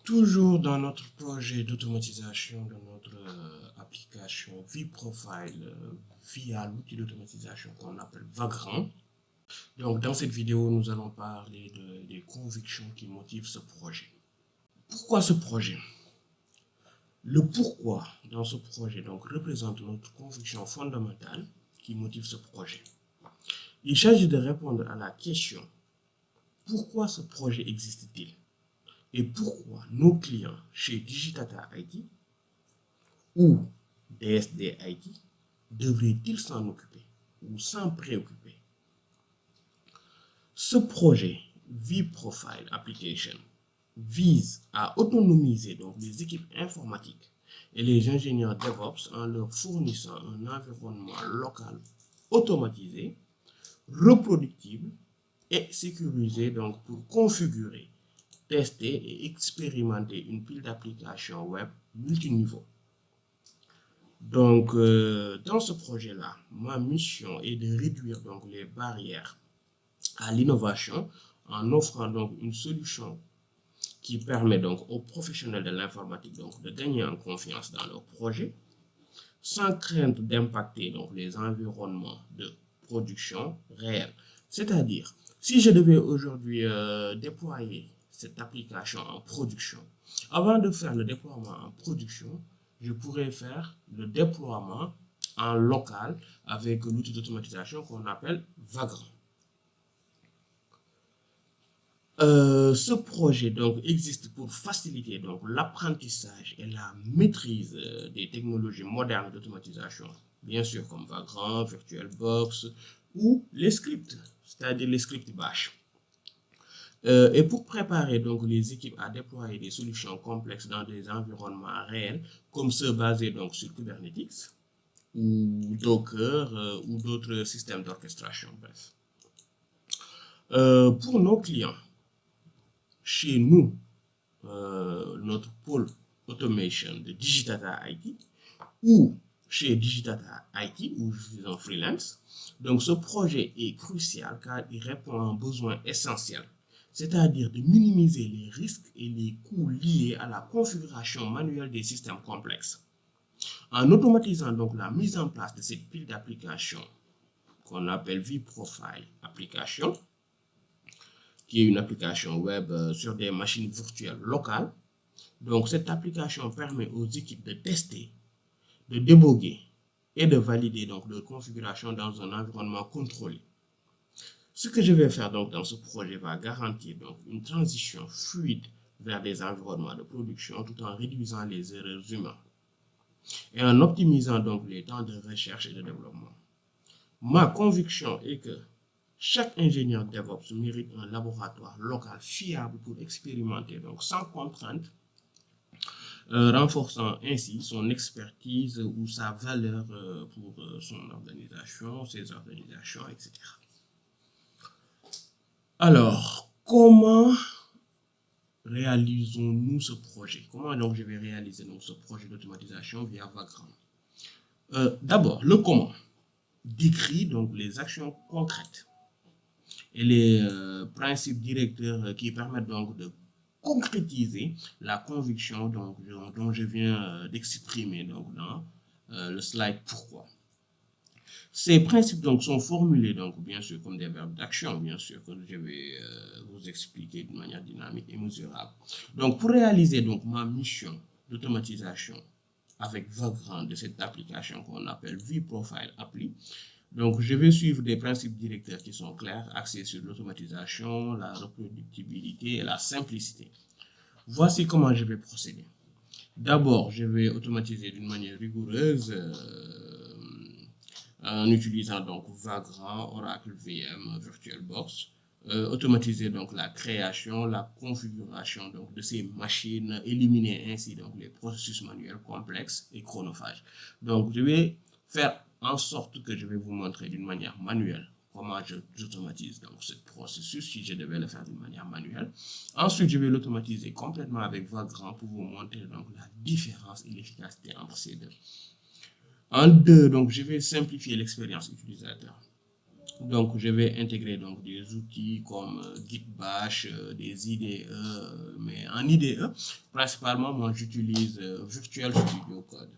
Toujours dans notre projet d'automatisation de notre application vProfile via l'outil d'automatisation qu'on appelle Vagrant. Donc, dans cette vidéo, nous allons parler des convictions qui motivent ce projet. Pourquoi ce projet? Le pourquoi dans ce projet représente notre conviction fondamentale qui motive ce projet. Il s'agit de répondre à la question pourquoi ce projet existe-t-il et pourquoi nos clients chez Digitata IT ou DSD IT devraient-ils s'en occuper ou s'en préoccuper? Ce projet vProfile Application vise à autonomiser les équipes informatiques et les ingénieurs DevOps en leur fournissant un environnement local automatisé, reproductible et sécurisé pour configurer, tester et expérimenter une pile d'applications web multiniveau. Dans ce projet-là, ma mission est de réduire les barrières à l'innovation en offrant une solution qui permet aux professionnels de l'informatique de gagner en confiance dans leur projet sans crainte d'impacter les environnements de production réels. C'est-à-dire, si je devais aujourd'hui déployer cette application en production, avant de faire le déploiement en production, je pourrais faire le déploiement en local avec l'outil d'automatisation qu'on appelle Vagrant. Ce projet existe pour faciliter l'apprentissage et la maîtrise des technologies modernes d'automatisation, bien sûr comme Vagrant, VirtualBox ou les scripts, c'est-à-dire les scripts bash. Et pour préparer les équipes à déployer des solutions complexes dans des environnements réels, comme ceux basés sur Kubernetes ou Docker ou d'autres systèmes d'orchestration, bref. Pour nos clients, chez nous, notre pôle automation de Digitata IT ou chez Digitata IT où je suis en freelance. Donc, ce projet est crucial car il répond à un besoin essentiel, c'est-à-dire de minimiser les risques et les coûts liés à la configuration manuelle des systèmes complexes. En automatisant la mise en place de cette pile d'applications qu'on appelle vProfile Application, qui est une application web sur des machines virtuelles locales. Donc, cette application permet aux équipes de tester, de déboguer et de valider leur configuration dans un environnement contrôlé. Ce que je vais faire dans ce projet va garantir une transition fluide vers des environnements de production tout en réduisant les erreurs humaines et en optimisant les temps de recherche et de développement. Ma conviction est que chaque ingénieur DevOps mérite un laboratoire local fiable pour expérimenter, sans contrainte, renforçant ainsi son expertise ou sa valeur pour son organisation, ses organisations, etc. Alors, comment réalisons-nous ce projet? Comment je vais réaliser ce projet d'automatisation via Vagrant? D'abord, le comment décrit les actions concrètes et les principes directeurs qui permettent de concrétiser la conviction dont je viens d'exprimer dans le slide pourquoi. Ces principes sont formulés bien sûr comme des verbes d'action, bien sûr, que je vais vous expliquer de manière dynamique et mesurable. Donc pour réaliser ma mission d'automatisation avec Vagrant de cette application qu'on appelle vProfile Appli, je vais suivre des principes directeurs qui sont clairs, axés sur l'automatisation, la reproductibilité et la simplicité. Voici comment je vais procéder. D'abord, je vais automatiser d'une manière rigoureuse en utilisant Vagrant, Oracle VM, VirtualBox. Automatiser la création, la configuration de ces machines, éliminer ainsi les processus manuels complexes et chronophages. Donc, je vais faire en sorte que je vais vous montrer d'une manière manuelle comment j'automatise ce processus si je devais le faire d'une manière manuelle. Ensuite, je vais l'automatiser complètement avec Vagrant pour vous montrer la différence et l'efficacité entre ces deux. En deux, je vais simplifier l'expérience utilisateur. Donc, je vais intégrer donc des outils comme Git Bash, des IDE, mais en IDE, principalement, moi, j'utilise Virtual Studio Code.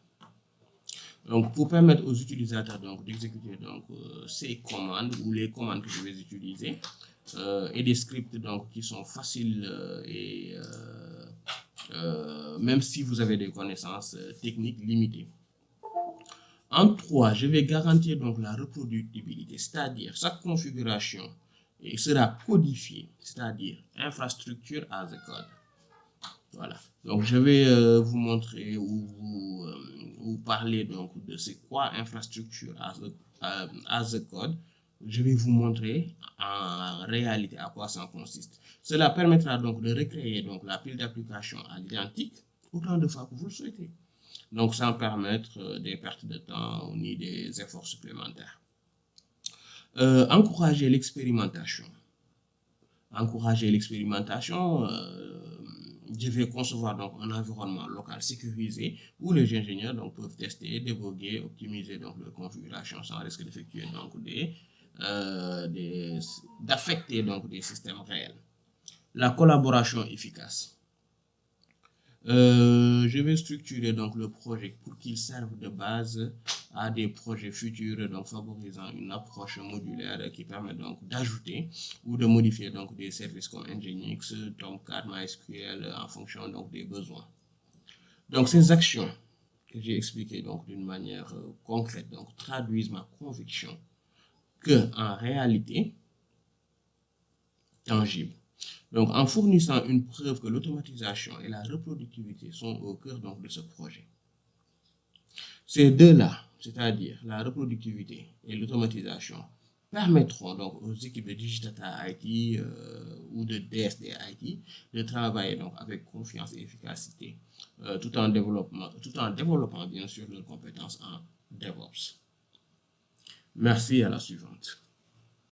Donc, pour permettre aux utilisateurs donc d'exécuter donc ces commandes ou les commandes que je vais utiliser et des scripts donc qui sont faciles même si vous avez des connaissances techniques limitées. En 3, je vais garantir donc la reproductibilité, c'est-à-dire chaque configuration sera codifiée, c'est-à-dire infrastructure as a code. Voilà. Donc, je vais vous montrer ou vous parler donc de c'est quoi infrastructure as a code. Je vais vous montrer en réalité à quoi ça consiste. Cela permettra donc de recréer donc la pile d'applications à l'identique autant de fois que vous le souhaitez. Donc, sans permettre des pertes de temps ni des efforts supplémentaires. Encourager l'expérimentation. Encourager l'expérimentation, je vais concevoir donc un environnement local sécurisé où les ingénieurs donc, peuvent tester, débugger, optimiser donc leur configuration sans risque d'effectuer donc d'affecter donc des systèmes réels. La collaboration efficace. Je vais structurer donc le projet pour qu'il serve de base à des projets futurs, donc favorisant une approche modulaire qui permet donc d'ajouter ou de modifier donc des services comme Nginx, Tomcat, MySQL en fonction donc des besoins. Donc ces actions que j'ai expliquées donc d'une manière concrète donc traduisent ma conviction que en réalité tangible. Donc, en fournissant une preuve que l'automatisation et la reproductivité sont au cœur donc, de ce projet. Ces deux-là, c'est-à-dire la reproductivité et l'automatisation, permettront donc aux équipes de Digidata IT ou de DSD IT de travailler donc avec confiance et efficacité tout en développant bien sûr leurs compétences en DevOps. Merci, à la suivante.